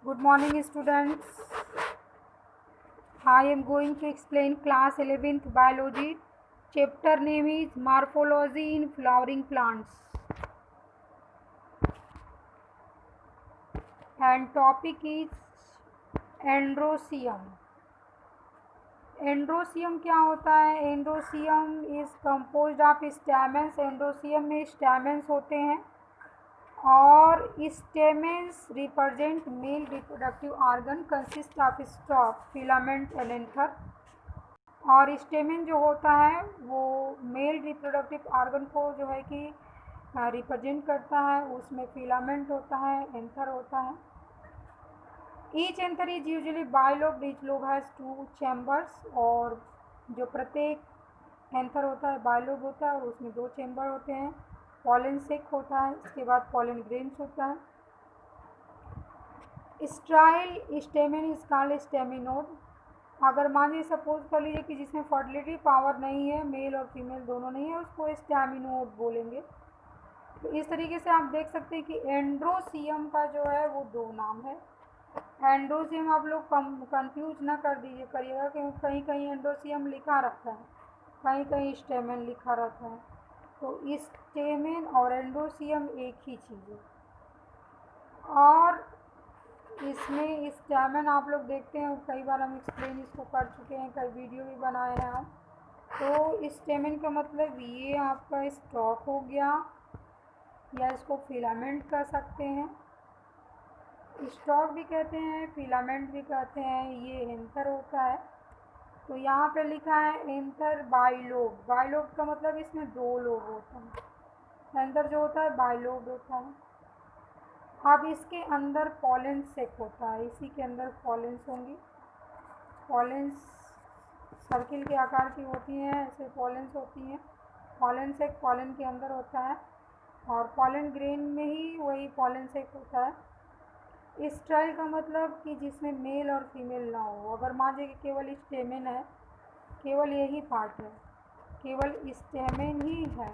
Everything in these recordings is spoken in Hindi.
Good morning, students. I am going to explain class 11th biology. Chapter name is Morphology in Flowering Plants. And topic is Androecium. Androecium क्या होता है? Androecium is composed of stamens. Androecium में स्टैमेंस होते हैं और stamens represent male reproductive organ consist of stalk, filament and anther. और स्टेमेन जो होता है वो मेल रिप्रोडक्टिव ऑर्गन को जो है कि रिप्रेजेंट करता है. उसमें फिलामेंट होता है, एंथर होता है. Each anther is usually bilobe. Each lobe has 2 chambers. और जो प्रत्येक एंथर होता है बाइलोब होता है और उसमें 2 चैम्बर होते हैं. पॉलन सेक होता है, इसके बाद पॉलन ग्रेन्स होता है. Style stamen is called staminode. अगर मान लीजिए सपोज कर लीजिए कि जिसमें फर्टिलिटी पावर नहीं है, मेल और फीमेल दोनों नहीं है, उसको स्टेमिनोड बोलेंगे. तो इस तरीके से आप देख सकते हैं कि एंड्रोसियम का जो है वो 2 नाम है. एंड्रोसियम आप लोग कंफ्यूज ना कर दीजिए करिएगा, क्योंकि कहीं कहीं एंड्रोसियम लिखा रहता है, कहीं कहीं स्टेमेन लिखा रहता है. तो स्टेमेन और एंड्रोसियम एक ही चीज़ है. और इसमें स्टेमेन आप लोग देखते हैं, कई बार हम एक्सप्लेन इसको कर चुके हैं, कई वीडियो भी बनाए हैं हम. तो स्टेमेन का मतलब ये आपका स्टॉक हो गया, या इसको फिलामेंट कह सकते हैं. स्टॉक भी कहते हैं, फिलामेंट भी कहते हैं. ये एंथर होता है. तो यहाँ पे लिखा है एंथर बाइलोब. बाइलोब का मतलब इसमें 2 लोब होते हैं. एंथर जो होता है बाइलोब होता है. अब इसके अंदर पॉलन सेक होता है, इसी के अंदर पॉलेंस होंगी. पॉलेंस सर्किल के आकार की होती हैं, ऐसे पॉलेंस होती हैं. पॉलन सेक पॉलन के अंदर होता है और पॉलन ग्रेन में ही वही पॉलन सेक होता है. स्टाइल का मतलब कि जिसमें मेल और फीमेल ना हो. अगर मान लीजिए कि केवल स्टेमेन है, केवल यही पार्ट है, केवल स्टेमेन ही है,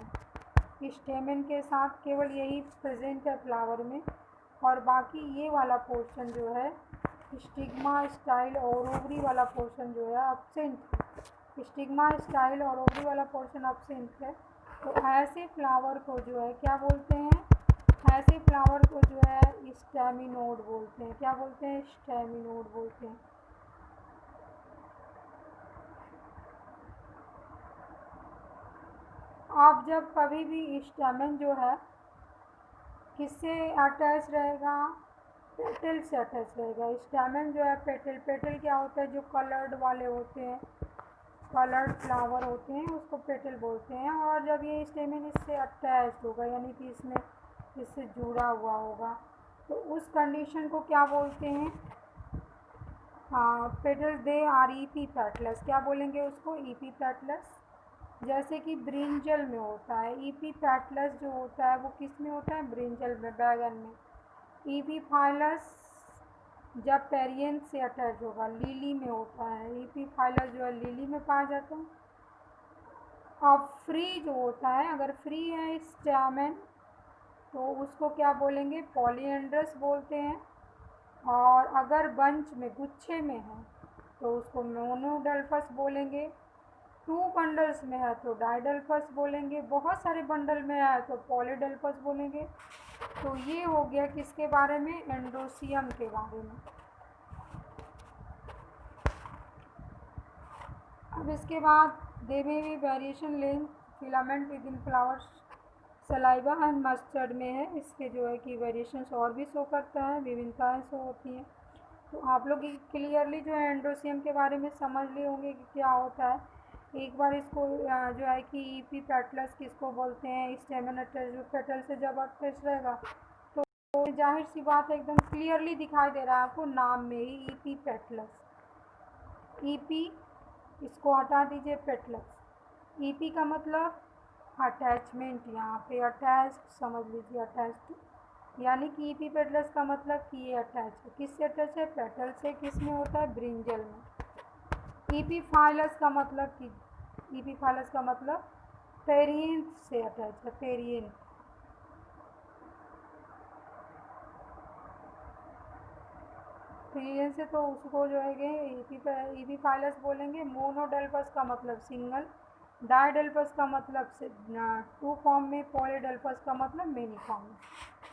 स्टेमेन के साथ केवल यही प्रेजेंट है फ्लावर में, और बाकी ये वाला पोर्शन जो है स्टिग्मा, स्टाइल और ओवरी वाला पोर्शन जो है एब्सेंट. स्टिग्मा, स्टाइल और ओवरी वाला पोर्शन एब्सेंट है. तो ऐसे फ्लावर को जो है क्या बोलते हैं? ऐसे फ्लावर को जो है स्टेमिनोड बोलते हैं. क्या बोलते हैं? स्टेमिनोड बोलते हैं. आप जब कभी भी स्टेमेन जो है किससे अटैच रहेगा? पेटल से अटैच रहेगा. स्टेमेन जो है पेटल. पेटल क्या होता है? जो कलर्ड वाले होते हैं, कलर्ड फ्लावर होते हैं, उसको पेटल बोलते हैं. और जब ये स्टेमेन इससे अटैच होगा, यानी कि इसमें इससे जुड़ा हुआ होगा, तो उस कंडीशन को क्या बोलते हैं? Petal they are epipetalous. क्या बोलेंगे उसको? Epipetalous. जैसे कि ब्रिंजल में होता है. ईपी पैटलस जो होता है वो किस में होता है? ब्रिंजल में, बैगन में. ईपी फाइलस जब पेरियन से अटैच होगा, लिली में होता है. ईपी फाइलस जो है लिली में पाया जाता है. अब फ्री जो होता है, अगर फ्री है स्टेमेन तो उसको क्या बोलेंगे? पॉलीएंड्रस बोलते हैं. और अगर बंच में, गुच्छे में है, तो उसको मोनोडल्फस बोलेंगे. 2 बंडल्स में है तो डाइडल्फस बोलेंगे. बहुत सारे बंडल में है तो पॉलीडल्फस बोलेंगे. तो ये हो गया किसके बारे में? एंड्रोसियम के बारे में. अब इसके बाद दे में भी variation length filament with in flowers, saliva and mustard में है. इसके जो है कि वेरिएशंस और भी शो करता है, विभिन्नताएँ शो होती हैं. तो आप लोग क्लियरली जो है एंड्रोसियम के बारे में समझ लिए होंगे कि क्या होता है. एक बार इसको जो है कि ईपी पैटलस किसको बोलते हैं? स्टेमेन अटैच पेटल से जब अटैच रहेगा तो जाहिर सी बात है, एकदम क्लियरली दिखाई दे रहा है आपको नाम में ही, ईपी पैटलस. ईपी, इसको हटा दीजिए, पेटलस. ईपी का मतलब अटैचमेंट. यहाँ पे अटैच्ड समझ लीजिए, अटैच्ड. यानी कि ईपी पेटलस का मतलब कि ये अटैच है. किससे अटैच है? पेटल से. किस में होता है? ब्रिंजल में. ईपी फाइलस का मतलब कि ईपी फाइलस का मतलब पेरियंथ से अटैच है. पेरियंथ. फ्रीजन से तो उसको जो है कि ईपीफाइलस बोलेंगे। मोनोडेल्फस का मतलब सिंगल, डाइडेल्फस का मतलब टू फॉर्म में, पॉलीडेल्फस का मतलब मेनी फॉर्म में।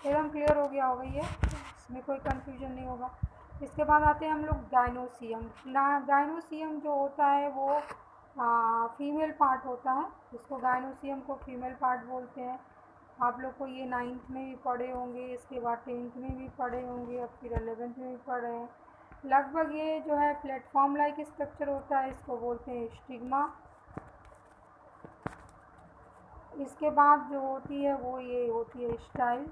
एकदम क्लियर हो गया होगा ये, इसमें कोई कन्फ्यूजन नहीं होगा। इसके बाद आते हैं हम लोग गाइनोसियम। गाइनोसियम जो होता है वो फीमेल पार्ट होता है, इसको गाइनोसियम को फीमेल पार्ट बोलते हैं। आप लोग को ये 9th में भी पढ़े होंगे, इसके बाद 10th में भी पढ़े होंगे, अब फिर 11th में भी पढ़े हैं लगभग। ये जो है प्लेटफॉर्म लाइक स्ट्रक्चर होता है, इसको बोलते हैं स्टिग्मा। इसके बाद जो होती है वो ये होती है स्टाइल।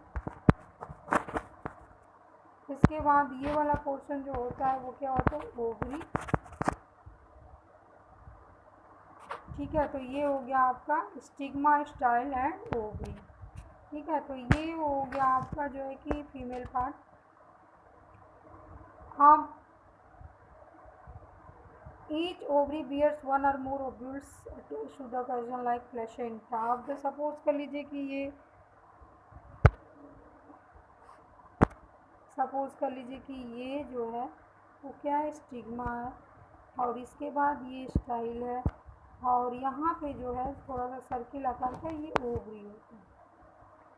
इसके बाद ये वाला पोर्शन जो होता है वो क्या होता है, ओवरी। ठीक है, तो ये हो गया आपका स्टिग्मा, स्टाइल एंड ओवरी। ठीक है, तो ये हो गया आपका जो है कि फीमेल पार्ट। अब ईच ओवरी बियर्स वन और more ovules attached to the person like placenta. अब तो सपोज कर लीजिए कि ये जो है वो क्या है, स्टिग्मा है, और इसके बाद ये स्टाइल है, और यहाँ पे जो है थोड़ा सा सर्किल आकार का ये ओवरी होता है।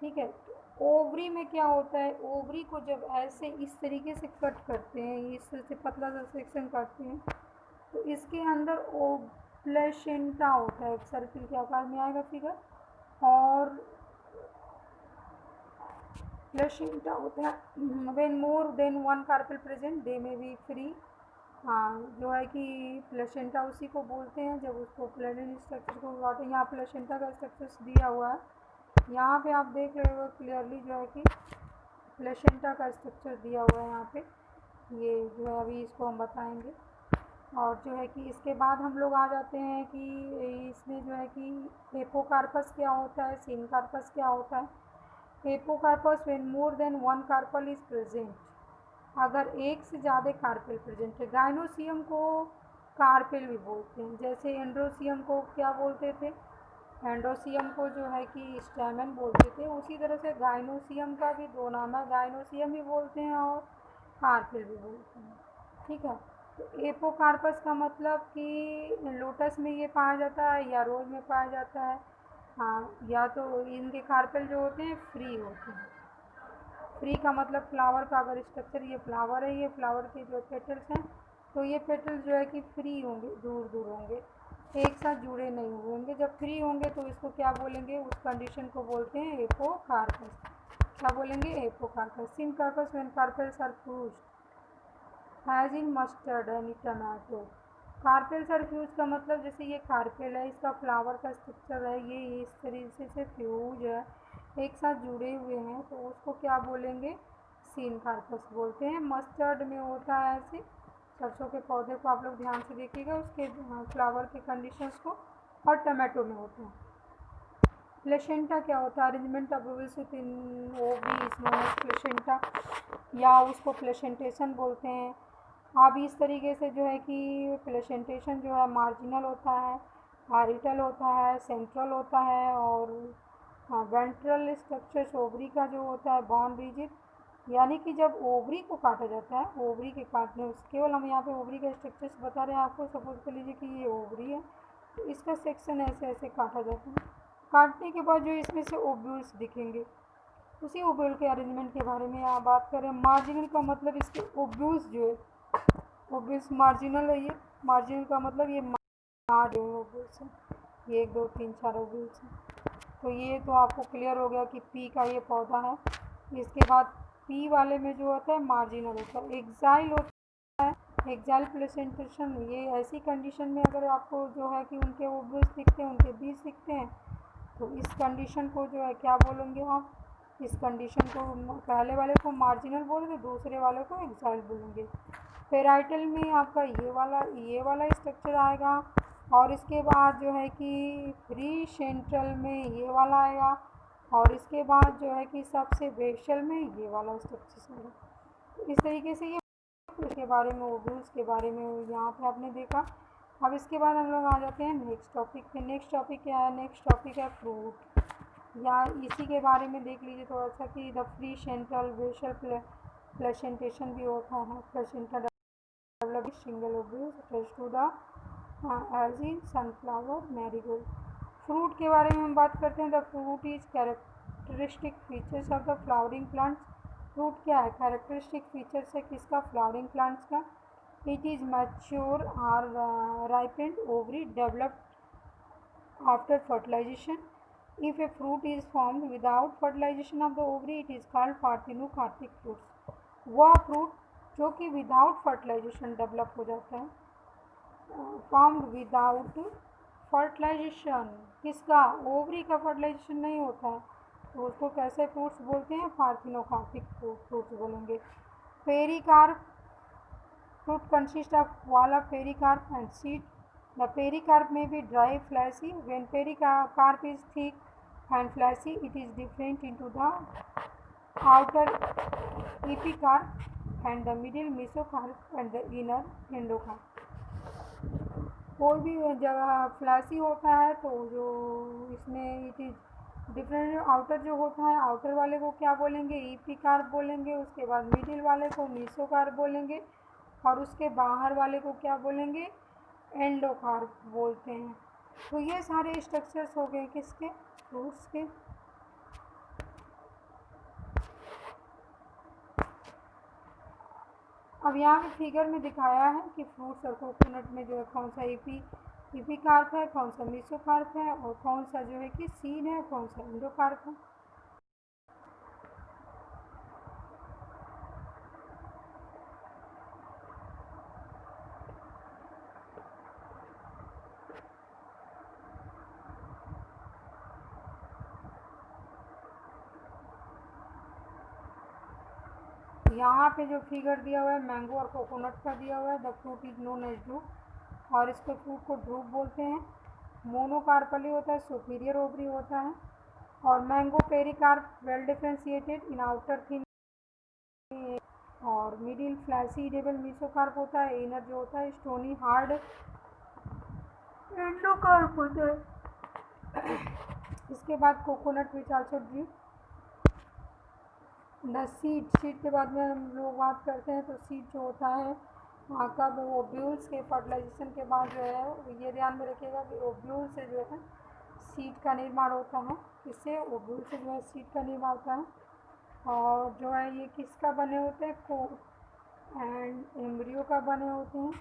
ठीक है, तो ओवरी में क्या होता है, ओवरी को जब ऐसे इस तरीके से कट करते हैं, इस तरह से पतला सा सेक्शन काटते हैं, तो इसके अंदर प्लेसेंटा होता है, सर्किल के आकार में आएगा फिगर, और प्लेसेंटा होता है। When more than one carpel present they may be free. हाँ, जो है कि प्लेसेंटा उसी को बोलते हैं जब उसको प्लेनेट स्ट्रक्चर को काटे। यहाँ प्लेसेंटा का स्ट्रक्चर्स दिया हुआ है, यहाँ पे आप देख रहे हो क्लियरली जो है कि प्लेसेंटा का स्ट्रक्चर दिया हुआ है यहाँ पे। ये जो है अभी इसको हम बताएंगे। और जो है कि इसके बाद हम लोग आ जाते हैं कि इसमें जो है कि एपोकार्पस क्या होता है, सिनकार्पस क्या होता है। Apocarpous when more than one carpel is present, अगर एक से ज़्यादा कार्पेल प्रेजेंट है। गाइनोसियम को कार्पेल भी बोलते हैं, जैसे एंड्रोसियम को क्या बोलते थे, एंड्रोसियम को जो है कि स्टैमेन बोलते थे, उसी तरह से गाइनोसियम का भी दो नाम है, गाइनोसियम भी बोलते हैं और कार्पेल भी बोलते हैं। ठीक है, तो एपोकार्पस का मतलब कि लोटस में ये पाया जाता है या रोज में पाया जाता है। हाँ, या तो इनके कार्पेल जो होते हैं फ्री होते हैं। फ्री का मतलब फ्लावर का अगर स्ट्रक्चर, ये फ्लावर है, ये फ्लावर के जो पेटल्स हैं, तो ये पेटल्स जो है कि फ्री होंगे, दूर दूर होंगे, एक साथ जुड़े नहीं हुए होंगे। जब फ्री होंगे तो इसको क्या बोलेंगे, उस कंडीशन को बोलते हैं एपोकार्पस। क्या बोलेंगे, apocarpous. Syncarpous when carpels are fused as in mustard and tomato. Carpels are fuse का मतलब जैसे ये कार्पेल है, इसका फ्लावर का स्ट्रक्चर है, ये इस तरीके से फ्यूज है, एक साथ जुड़े हुए हैं, तो उसको क्या बोलेंगे, सिनकार्पस बोलते हैं। मस्टर्ड में होता है ऐसे, सरसों के पौधे को आप लोग ध्यान से देखिएगा, उसके फ्लावर के कंडीशंस को, और टमाटो में होता है। प्लेसेंटा क्या होता है, arrangement of ovules within ovary is known as placenta, या उसको प्लेसेंटेशन बोलते हैं। अब इस तरीके से जो है कि प्लेसेंटेशन जो है मार्जिनल होता है, पारिटल होता है, सेंट्रल होता है, और वेंट्रल स्ट्रक्चर्स ओवरी का जो होता है बॉन रिजिड। यानी कि जब ओवरी को काटा जाता है, ओवरी के काटने, केवल हम यहाँ पे ओवरी का स्ट्रक्चर्स बता रहे हैं आपको। सपोज कर लीजिए कि ये ओवरी है, तो इसका सेक्शन ऐसे ऐसे काटा जाता है। काटने के बाद जो इसमें से ओव्यूल्स दिखेंगे, उसी ओव्यूल के अरेंजमेंट के बारे में आप बात करें। मार्जिनल का मतलब इसके ओव्यूल्स जो है, ओव्यूल्स मार्जिनल है, ये मार्जिनल का मतलब ये ओव्यूल्स है, ये 1 2 3 4 ओव्यूल्स हैं। तो ये तो आपको क्लियर हो गया कि पी का ये पौधा है। इसके बाद पी वाले में जो होता है मार्जिनल होता है। एक्साइल होता है, एक्साइल प्लेसेंटेशन, ये ऐसी कंडीशन में अगर आपको जो है कि उनके ओव्यूल्स दिखते हैं, उनके बीज दिखते हैं, तो इस कंडीशन को जो है क्या बोलेंगे आप, इस कंडीशन को पहले वाले को मार्जिनल बोलेंगे, दूसरे वाले को एक्साइल बोलेंगे। पेराइटल में आपका ये वाला स्ट्रक्चर आएगा, और इसके बाद जो है कि प्री सेंट्रल में ये वाला आएगा, और इसके बाद जो है कि सबसे बेसल में ये वाला स्ट्रक्चर आएगा। तो इस तरीके से ये के बारे में, ओव्यूल्स के बारे में यहाँ पे आपने देखा। अब इसके बाद हम लोग आ जाते हैं नेक्स्ट टॉपिक पे। नेक्स्ट टॉपिक क्या है, नेक्स्ट टॉपिक है फ्रूट, या इसी के बारे में देख लीजिए थोड़ा सा कि the free central basal placentation भी होता है, placenta develop single ovules attach to the edge in sunflower marigold. Fruit के बारे में हम बात करते हैं। The fruit is characteristic features of the flowering plants. Fruit क्या है? कैरेक्टरिस्टिक फीचर्स है किसका? फ्लावरिंग प्लांट्स का। इट इज़ मैच्योर और ripened ovary developed after fertilization. If a fruit is formed without fertilization of the ovary, it is called parthenocarpic fruits. वह फ्रूट जो कि विदाउट फर्टिलाइजेशन डेवलप हो जाता है, फॉर्म्ड विदाउट फर्टिलाइजेशन, किसका? ओवरी का फर्टिलाइजेशन नहीं होता है, तो उसको कैसे फ्रूट्स बोलते हैं? पार्थिनोकार्पिक फ्रूट्स बोलेंगे। Pericarp fruit consists of wall of pericarp and seed. The pericarp may be dry, fleshy. When pericarp is thick and fleshy, it is different into the outer epicarp and the middle mesocarp and the inner endocarp. कोई भी जगह फ्लैसी होता है तो जो इसमें इट इज डिफरेंट। आउटर जो होता है, आउटर वाले को क्या बोलेंगे? ईपीकार्प बोलेंगे। उसके बाद मिडिल वाले को मीसोकार्प बोलेंगे और उसके बाहर वाले को क्या बोलेंगे? एंडोकार्प बोलते हैं। तो ये सारे स्ट्रक्चर्स हो गए किसके? फ्रूट्स के। अब यहाँ पे फिगर में दिखाया है कि फ्रूट्स और कोकोनट में जो है कौन सा ईपीकार्प है, कौन सा मीसोकार्प है और कौन सा जो है कि सीड है, कौन सा एंडोकार्प है। यहाँ पे जो फिगर दिया हुआ है मैंगो और कोकोनट का दिया हुआ है। The fruit is known as drupe और इसको फ्रूट को ड्रूप बोलते हैं। मोनोकार्पली होता है, सुपीरियर ओवरी होता है। और मैंगो पेरिकार्प वेल डिफ्रेंशिएटेड इन आउटर थिन और मिडिल फ्लैसी इडेबल मीसोकार्प होता है। इनर जो होता है स्टोनी हार्ड एंडोकार्प होता है। इसके बाद coconut which also drupe. The seed के बाद में हम लोग बात करते हैं तो सीड जो होता है कब? ओव्यूल्स के फर्टिलाइजेशन के बाद जो है, ये ध्यान में रखिएगा कि ओव्यूल से जो है सीड का निर्माण होता है। इससे ओव्यूल से जो है सीड का निर्माण होता है। और जो है ये किसका बने होते हैं? कोट एंड एम्ब्रियो का बने होते हैं।